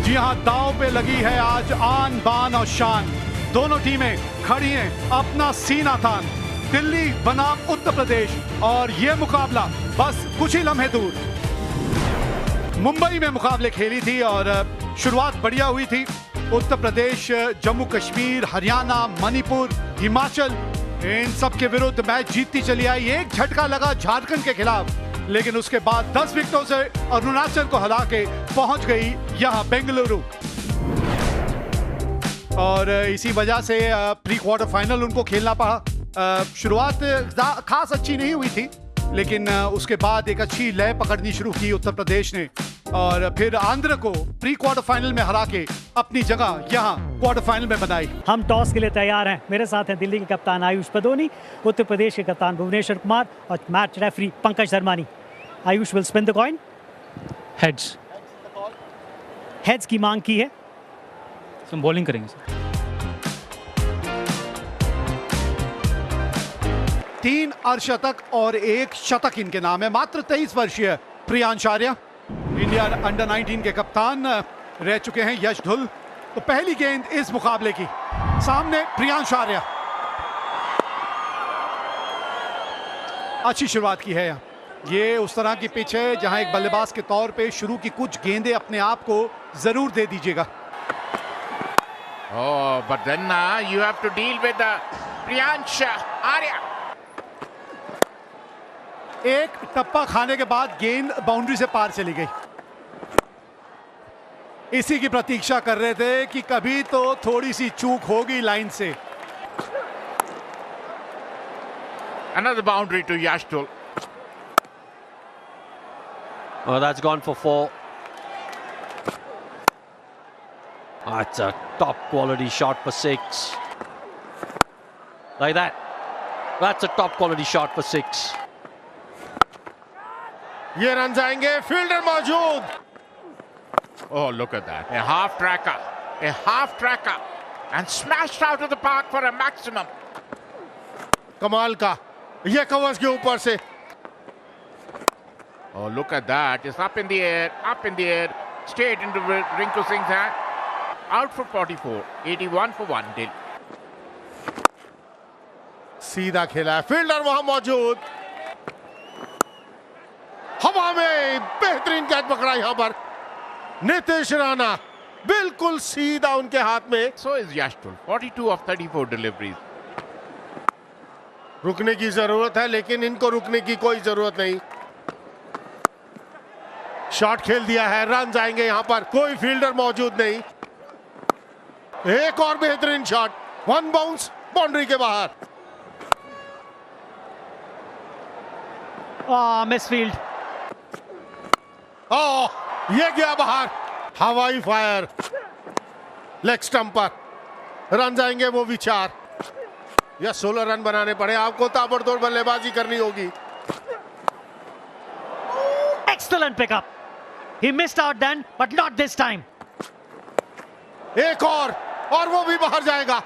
जी हां, दांव पे लगी है आज आन बान और शान। दोनों टीमें खड़ी हैं अपना सीना तान। दिल्ली बनाम उत्तर प्रदेश और ये मुकाबला बस कुछ ही लम्हे दूर। मुंबई में मुकाबले खेली थी और शुरुआत बढ़िया हुई थी। उत्तर प्रदेश जम्मू कश्मीर, हरियाणा, मणिपुर, हिमाचल, इन सब के विरुद्ध मैच जीतती चली आई। एक झटका लगा झारखंड के खिलाफ, लेकिन उसके बाद 10 विकेटों से अरुणाचल को हरा के पहुंच गई यहां बेंगलुरु। और इसी वजह से प्री क्वार्टर फाइनल उनको खेलना पड़ा। शुरुआत खास अच्छी नहीं हुई थी, लेकिन उसके बाद एक अच्छी लय पकड़नी शुरू की उत्तर प्रदेश ने और फिर आंध्र को प्री क्वार्टर फाइनल में हरा के अपनी जगह यहां क्वार्टर फाइनल में बनाई। हम टॉस के लिए तैयार हैं। मेरे साथ हैं दिल्ली के कप्तान आयुष पदोनी, उत्तर प्रदेश के कप्तान भुवनेश्वर कुमार और match referee Pankaj Dharmani. Ayush wheel spin the coin. Heads. Heads की मांग की है। हम बॉलिंग करेंगे सर। 3 अर्धशतक और 1 शतक इनके नाम है। मात्र 23 वर्षीय प्रियांश आर्या इंडिया अंडर 19 के कप्तान रह चुके हैं यश धुल। तो पहली गेंद इस मुकाबले की, सामने प्रियांश आर्या। अच्छी शुरुआत की है। ये उस तरह की पिच है जहां एक बल्लेबाज के तौर पे शुरू की कुछ गेंदें अपने आप को जरूर दे दीजिएगा। Oh, but then you have to deal with Priyansh Arya. एक टप्पा खाने के बाद गेंद बाउंड्री से पार चली गई। इसी की प्रतीक्षा कर रहे थे कि कभी तो थोड़ी सी चूक होगी लाइन से। Another boundary to Yashdul. Oh, that's gone for 4. That's a top quality shot for 6. Like that. That's a top quality shot for 6. ये रन जाएंगे, फील्डर मौजूद। Oh, look at that. A half tracker and smashed out of the park for a maximum. कमाल का, ये covers के ऊपर से। Oh, look at that. It's up in the air, straight into Rinku Singh's hand. Out for 44, 81 for 1 Dill. सीधा खेला है, fielder वहां मौजूद। हवा में बेहतरीन कैच पकड़ा यहां पर नीतीश राणा, बिल्कुल सीधा उनके हाथ में। So is Yashdul, 42 of 34 deliveries. रुकने की जरूरत है, लेकिन इनको रुकने की कोई जरूरत नहीं। शॉट खेल दिया है, रन जाएंगे यहां पर, कोई फील्डर मौजूद नहीं। एक और बेहतरीन शॉट, 1 बाउंस बाउंड्री के बाहर। मिसफील्ड। ये गया बाहर, हवाई फायर, लेग स्टंप पर। रन जाएंगे वो भी 4 या 16 रन बनाने पड़े आपको, ताबड़तोड़ बल्लेबाजी करनी होगी। Excellent pickup. He missed out then, but not this time. एक और वो भी बाहर जाएगा।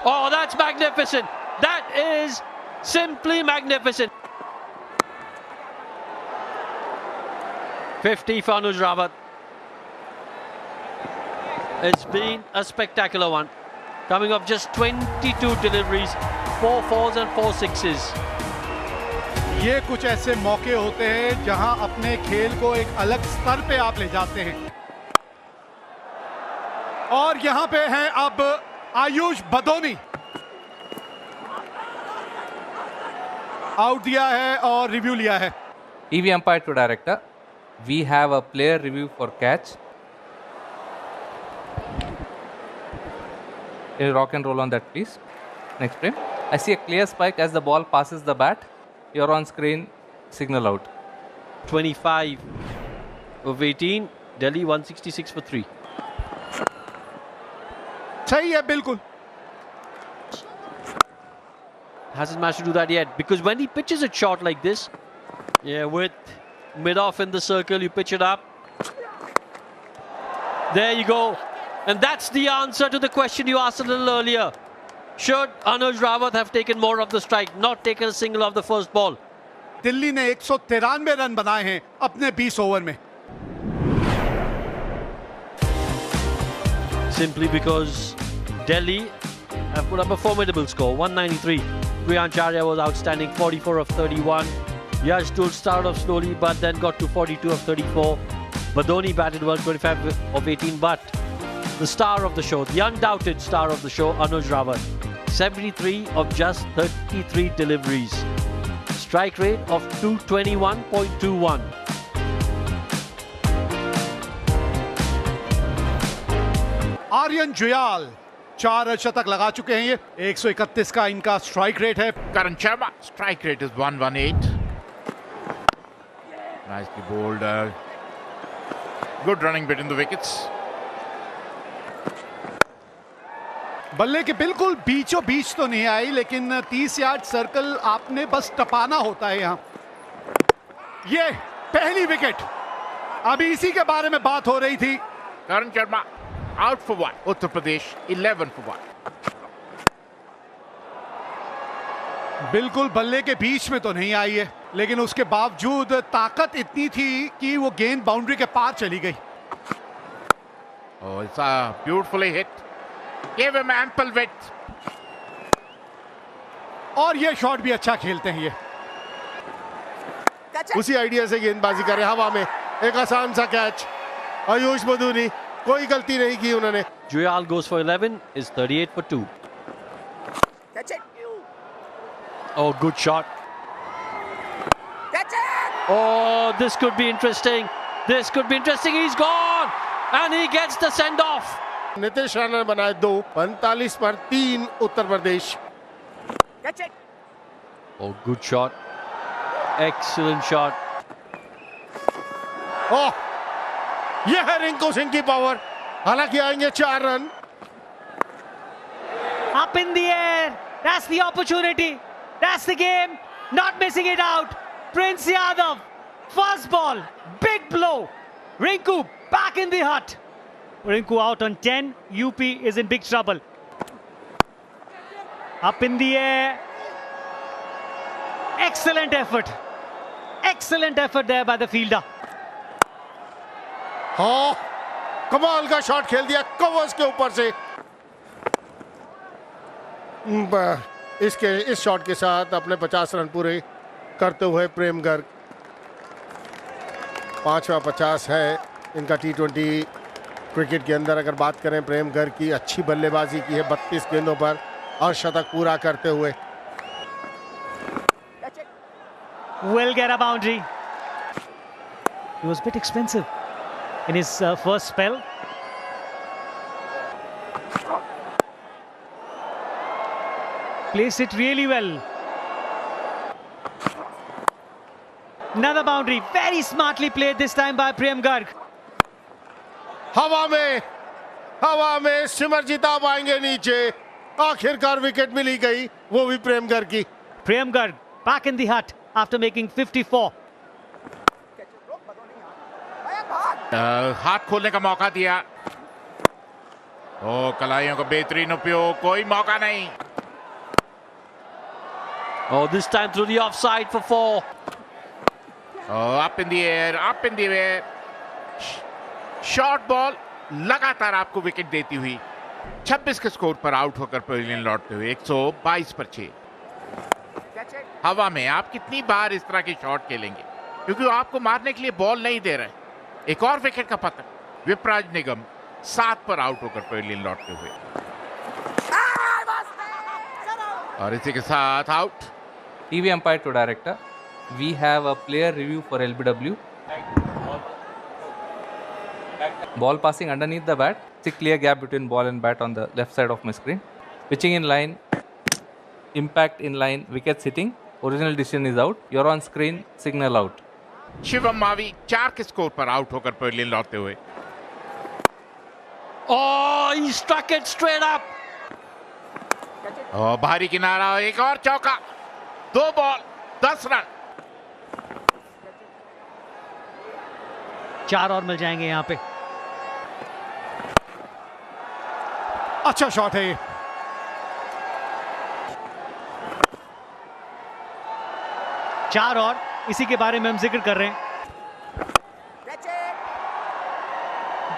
Oh, that's magnificent. That is simply magnificent. 50 for Anuj Rawat. It's been a spectacular one. Coming off just 22 deliveries, 4 4s and 4 6s. ये कुछ ऐसे मौके होते हैं जहां अपने खेल को एक अलग स्तर पे आप ले जाते हैं। और यहां पे हैं अब आयुष बदोनी। आउट दिया है और रिव्यू लिया है। EV umpire to director. We have a player review for catch. Can you rock and roll on that, please? Next frame. I see a clear spike as the ball passes the bat. You're on screen. Signal out. 25 of 18. Delhi 166 for 3. सही है, बिल्कुल। Hasn't managed to do that yet, because when he pitches it short like this, with mid-off in the circle, you pitch it up. There you go. And that's the answer to the question you asked a little earlier. Should Anuj Rawat have taken more of the strike, not taken a single of the first ball? Delhi ने 193 run बनाए हैं अपने 20 over में। simply because Delhi have put up a formidable score, 193. Priyancharya was outstanding, 44 of 31. Yashdul started off slowly but then got to 42 of 34. Badoni batted well, 25 of 18, but the star of the show, the undoubted star of the show, Anuj Rawat, 73 of just 33 deliveries. Strike rate of 221.21. Aryan Juyal 4 शतक लगा चुके हैं। ये 131 का इनका strike rate है। Karan Sharma, strike rate is 118. Nicely bowled. Good running between the wickets. बल्ले के बिल्कुल बीचों बीच तो नहीं आई, लेकिन 30 यार्ड सर्कल आपने बस टपाना होता है यहाँ। ये पहली विकेट, अभी इसी के बारे में बात हो रही थी। Karan Sharma out for 1. Uttar Pradesh 11 for 1. बिल्कुल बल्ले के बीच में तो नहीं आई है, लेकिन उसके बावजूद ताकत इतनी थी कि वो गेंद बाउंड्री के पार चली गई। Oh, it's beautifully hit. Gave him ample width. और ये शॉट भी अच्छा खेलते हैं ये। उसी आइडिया से गेंदबाजी करे, हवा में एक आसान सा कैच। आयुष बदूनी, कोई गलती नहीं की उन्होंने। Juyal goes for 11, is 38 for 2. Oh, good shot. Oh, this could be interesting. This could be interesting. He's gone. And he gets the send-off. Nitish Rana ने बनाए 2, 45 पर 3 Uttar Pradesh. Oh, good shot. Excellent shot. ओह, ये है रिंकू सिंह की पावर। हालांकि आएंगे 4 run. Up in the air. That's the opportunity. That's the game. Not missing it out. Prince Yadav. First ball. Big blow. Rinku back in the hut. Rinku out on 10. UP is in big trouble. Up in the air. Excellent effort. Excellent effort there by the fielder. हाँ, कमाल का shot खेल दिया covers के ऊपर से। इस shot के साथ अपने 50 रन पूरे करते हुए प्रेम गर्ग 5वां 50 है इनका T20 क्रिकेट के अंदर। अगर बात करें प्रेम गर्ग की, अच्छी बल्लेबाजी की है 32 गेंदों पर और शतक पूरा करते हुए। Will get a boundary. He was a bit expensive in his first spell. Plays it really well. Another boundary, very smartly played this time by Prem Garg. हवा में सिमरजीत आ पाएंगे नीचे। आखिरकार विकेट मिली गई, वो भी प्रेम गर्ग की। Prem Garg back in the hut after making 54. हाथ खोलने का मौका दिया। ओ, कलाइयों का बेहतरीन उपयोग, कोई मौका नहीं। Oh, this time through the offside for 4. Oh, up in the air. Short ball लगातार आपको विकेट देती हुई 26 के स्कोर पर आउट होकर पवेलियन लौटते हुए 122 पर 6। हवा में आप कितनी बार इस तरह की शॉट खेलेंगे, क्योंकि वो आपको मारने के लिए बॉल नहीं दे रहे। एक और विकेट का पतन। विपराज निगम 7 पर आउट होकर पवेलियन लौटते हुए, और इसी के साथ out. TV umpire to director. We have a player review for LBW. Ball passing underneath the bat. It's a clear gap between ball and bat on the left side of my screen. Pitching in line. Impact in line. Wickets hitting. Original decision is out. You're on screen. Signal out. Shivam Mavi 4 के score पर out होकर pavilion लौटते हुए। Oh, he struck it straight up. और भारी किनारा, एक और चौका। 2 बॉल 10 रन। 4 और मिल जाएंगे यहाँ पे। अच्छा शॉट है ये। चार और, इसी के बारे में हम जिक्र कर रहे हैं।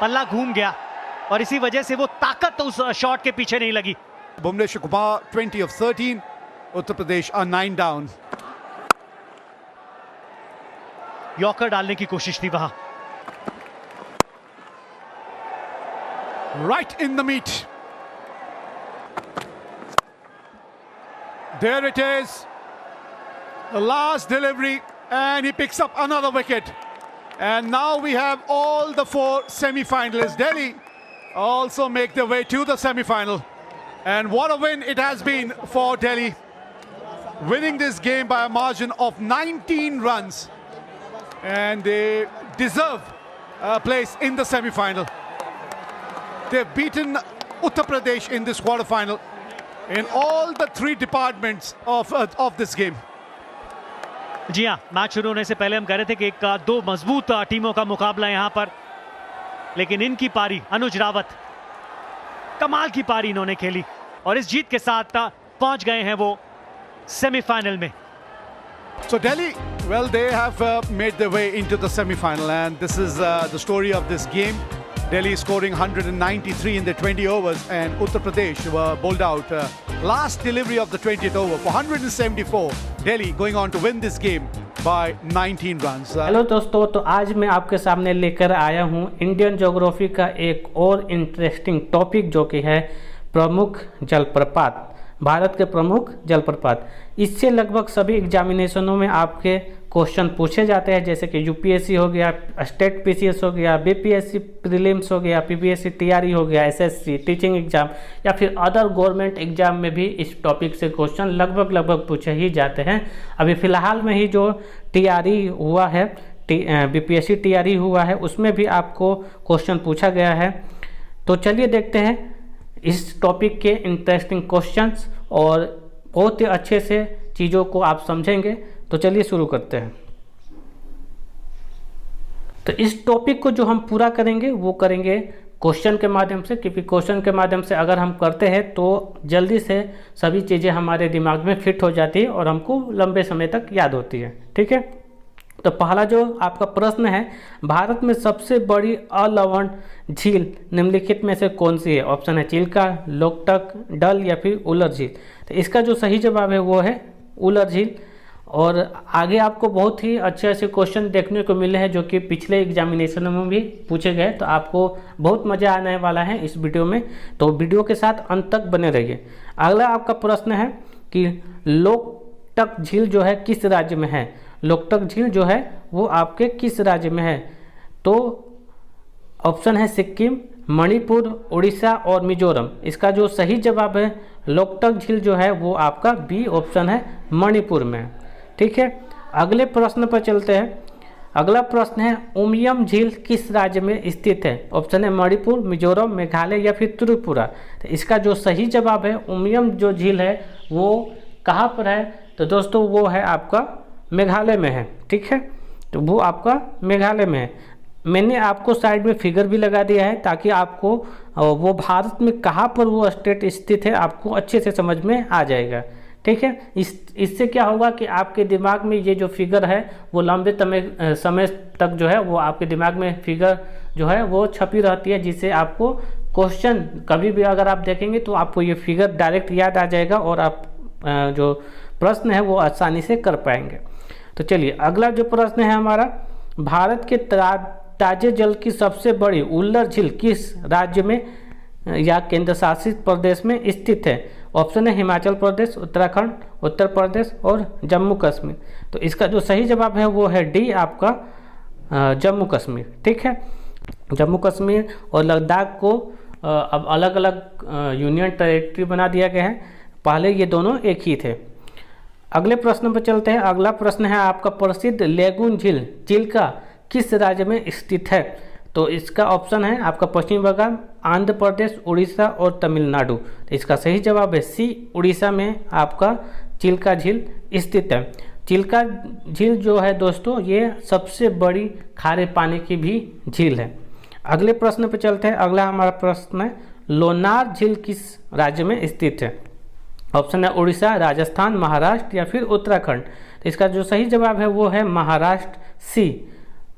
बल्ला घूम गया, और इसी वजह से वो ताकत उस शॉट के पीछे नहीं लगी। Bhuvneshwar Kumar, 20 of 13. Uttar Pradesh are 9 down. Yorker डालने की कोशिश थी वहां। Right in the meat. There it is. The last delivery, and he picks up another wicket. And now we have all the 4 semi-finalists. Delhi also make their way to the semi-final. And what a win it has been for Delhi. Winning this game by a margin of 19 runs. And they deserve a place in the semi-final. They've beaten Uttar Pradesh in this quarter-final in all the 3 departments of this game. जी हाँ, match शुरू होने से पहले हम कह रहे थे कि दो मजबूत टीमों का मुकाबला यहां पर, लेकिन इनकी पारी, अनुज रावत कमाल की पारी इन्होंने खेली और इस जीत के साथ पहुंच गए हैं वो सेमीफाइनल में। So Delhi, well, they have made their way into the semi-final, and this is the story of this game. Delhi scoring 193 in the 20 overs, and Uttar Pradesh were bowled out. Last delivery of the 20th over for 174. Delhi going on to win this game by 19 runs. Hello दोस्तों, तो आज मैं आपके सामने लेकर आया हूं Indian geography का एक और इंटरेस्टिंग टॉपिक, जो कि है प्रमुख जलप्रपात, भारत के प्रमुख जलप्रपात। इससे लगभग सभी एग्जामिनेशनों में आपके क्वेश्चन पूछे जाते हैं, जैसे कि यूपीएससी हो गया, स्टेट पीसीएस हो गया, बीपीएससी प्रीलिम्स हो गया, पीपीएससी टीआरई हो गया, एसएससी टीचिंग एग्जाम या फिर अदर गवर्नमेंट एग्जाम में भी इस टॉपिक से क्वेश्चन लगभग पूछे ही जाते हैं। अभी फ़िलहाल में ही जो टीआरई हुआ है, बीपीएससी टीआरई हुआ है, उसमें भी आपको क्वेश्चन पूछा गया है। तो चलिए देखते हैं इस टॉपिक के इंटरेस्टिंग क्वेश्चंस और बहुत ही अच्छे से चीज़ों को आप समझेंगे। तो चलिए शुरू करते हैं। तो इस टॉपिक को जो हम पूरा करेंगे वो करेंगे क्वेश्चन के माध्यम से, क्योंकि क्वेश्चन के माध्यम से अगर हम करते हैं तो जल्दी से सभी चीज़ें हमारे दिमाग में फिट हो जाती है और हमको लंबे समय तक याद होती है। ठीक है, तो पहला जो आपका प्रश्न है, भारत में सबसे बड़ी अलवण झील निम्नलिखित में से कौन सी है? ऑप्शन है चिल्का, लोकटक, डल या फिर उलर झील। तो इसका जो सही जवाब है वो है उलर झील। और आगे आपको बहुत ही अच्छे अच्छे क्वेश्चन देखने को मिले हैं जो कि पिछले एग्जामिनेशन में भी पूछे गए, तो आपको बहुत मज़ा आने वाला है इस वीडियो में, तो वीडियो के साथ अंत तक बने रहिए। अगला आपका प्रश्न है कि लोकटक झील जो है किस राज्य में है? लोकटक झील जो है वो आपके किस राज्य में है? तो ऑप्शन है सिक्किम, मणिपुर, उड़ीसा और मिजोरम। इसका जो सही जवाब है लोकटक झील जो है वो आपका बी ऑप्शन है, मणिपुर में। ठीक है, अगले प्रश्न पर चलते हैं। अगला प्रश्न है उमियम झील किस राज्य में स्थित है? ऑप्शन है मणिपुर, मिजोरम, मेघालय या फिर त्रिपुरा। तो इसका जो सही जवाब है उमियम जो झील है वो कहाँ पर है? तो दोस्तों वो है आपका मेघालय में है। ठीक है, तो वो आपका मेघालय में है। मैंने आपको साइड में फिगर भी लगा दिया है ताकि आपको वो भारत में कहाँ पर वो स्टेट स्थित है आपको अच्छे से समझ में आ जाएगा। ठीक है, इससे क्या होगा कि आपके दिमाग में ये जो फिगर है वो लंबे समय तक जो है वो आपके दिमाग में फिगर जो है वो छपी रहती है, जिससे आपको क्वेश्चन कभी भी अगर आप देखेंगे तो आपको ये फिगर डायरेक्ट याद आ जाएगा और आप जो प्रश्न है वो आसानी से कर पाएंगे। तो चलिए अगला जो प्रश्न है हमारा, भारत के ताजे जल की सबसे बड़ी उल्लर झील किस राज्य में या केंद्र शासित प्रदेश में स्थित है? ऑप्शन है हिमाचल प्रदेश, उत्तराखंड, उत्तर प्रदेश और जम्मू कश्मीर। तो इसका जो सही जवाब है वो है डी आपका जम्मू कश्मीर। ठीक है, जम्मू कश्मीर और लद्दाख को अब अलग अलग यूनियन टेरिटरी बना दिया गया है, पहले ये दोनों एक ही थे। अगले प्रश्न पर चलते हैं। अगला प्रश्न है आपका प्रसिद्ध लेगून झील चिल्का किस राज्य में स्थित है? तो इसका ऑप्शन है आपका पश्चिम बंगाल, आंध्र प्रदेश, उड़ीसा और तमिलनाडु। तो इसका सही जवाब है सी, उड़ीसा में आपका चिल्का झील स्थित है। चिल्का झील जो है दोस्तों ये सबसे बड़ी खारे पानी की भी झील है। अगले प्रश्न पर चलते हैं। अगला हमारा प्रश्न है लोनार झील किस राज्य में स्थित है? ऑप्शन है उड़ीसा, राजस्थान, महाराष्ट्र या फिर उत्तराखंड। तो इसका जो सही जवाब है वो है महाराष्ट्र, सी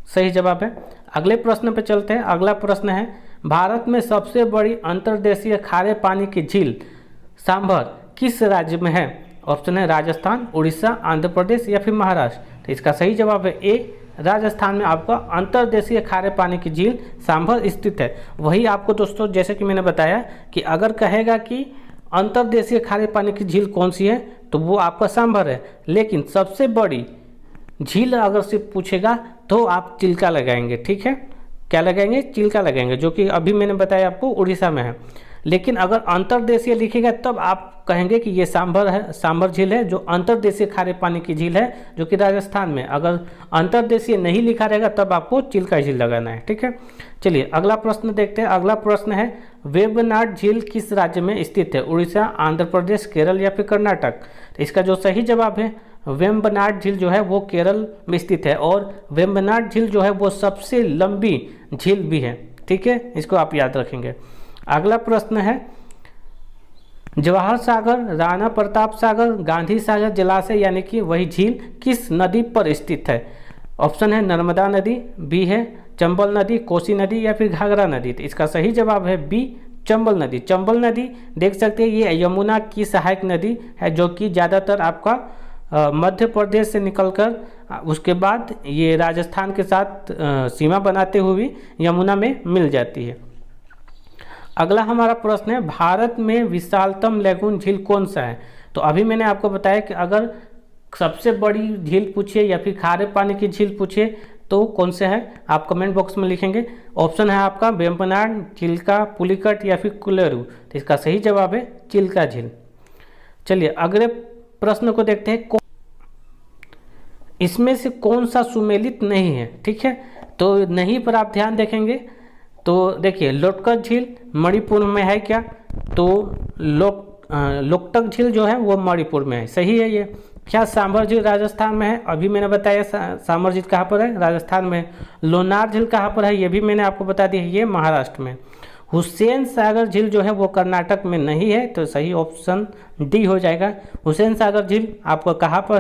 सही जवाब है। अगले प्रश्न पर चलते हैं। अगला प्रश्न है भारत में सबसे बड़ी अंतर्देशीय खारे पानी की झील सांभर किस राज्य में है? ऑप्शन है राजस्थान, उड़ीसा, आंध्र प्रदेश या फिर महाराष्ट्र। तो इसका सही जवाब है ए, राजस्थान में आपका अंतर्देशीय खारे पानी की झील सांभर स्थित है। वही आपको दोस्तों जैसे कि मैंने बताया कि अगर कहेगा कि अंतर्देशीय खारे पानी की झील कौन सी है तो वो आपका सांभर है, लेकिन सबसे बड़ी झील अगर से पूछेगा तो आप चिल्का लगाएंगे। ठीक है, क्या लगाएंगे? चिल्का लगाएंगे, जो कि अभी मैंने बताया आपको उड़ीसा में है। लेकिन अगर अंतर्देशीय लिखेगा तब आप कहेंगे कि ये सांभर है, सांभर झील है जो अंतर्देशीय खारे पानी की झील है जो कि राजस्थान में। अगर अंतर्देशीय नहीं लिखा रहेगा तब आपको चिल्का झील लगाना है। ठीक है, चलिए अगला प्रश्न देखते हैं। अगला प्रश्न है वेम्बनाड झील किस राज्य में स्थित है? उड़ीसा, आंध्र प्रदेश, केरल या फिर कर्नाटक? तो इसका जो सही जवाब है वेम्बनाड झील जो है वो केरल में स्थित है, और वेम्बनाड झील जो है वो सबसे लंबी झील भी है। ठीक है, इसको आप याद रखेंगे। अगला प्रश्न है जवाहर सागर, राणा प्रताप सागर, गांधी सागर जलाशय यानी कि वही झील किस नदी पर स्थित है? ऑप्शन है नर्मदा नदी, बी है चंबल नदी, कोसी नदी या फिर घाघरा नदी। तो इसका सही जवाब है बी, चंबल नदी। चंबल नदी देख सकते हैं ये यमुना की सहायक नदी है जो कि ज़्यादातर आपका मध्य प्रदेश से निकलकर उसके बाद ये राजस्थान के साथ सीमा बनाते हुए यमुना में मिल जाती है। अगला हमारा प्रश्न है भारत में विशालतम लैगून झील कौन सा है? तो अभी मैंने आपको बताया कि अगर सबसे बड़ी झील पूछिए या फिर खारे पानी की झील पूछिए तो कौन से है आप कमेंट बॉक्स में लिखेंगे। ऑप्शन है आपका वेम्बनाड, चिल्का, पुलिकट या फिर कुलेरू। तो इसका सही जवाब है चिल्का झील। चलिए अगले प्रश्न को देखते हैं। इसमें से कौन सा सुमेलित नहीं है? ठीक है, तो नहीं पर आप ध्यान देखेंगे तो देखिए लोटकट झील मणिपुर में है क्या? तो लोकटक झील जो है वो मणिपुर में है, सही है ये। क्या सांभर झील राजस्थान में है? अभी मैंने बताया सांभर झील कहाँ पर है, राजस्थान में। लोनार झील कहाँ पर है ये भी मैंने आपको बता दिया, ये महाराष्ट्र में। हुसैन सागर झील जो है वो कर्नाटक में नहीं है, तो सही ऑप्शन डी हो जाएगा। हुसैन सागर झील आपको कहाँ पर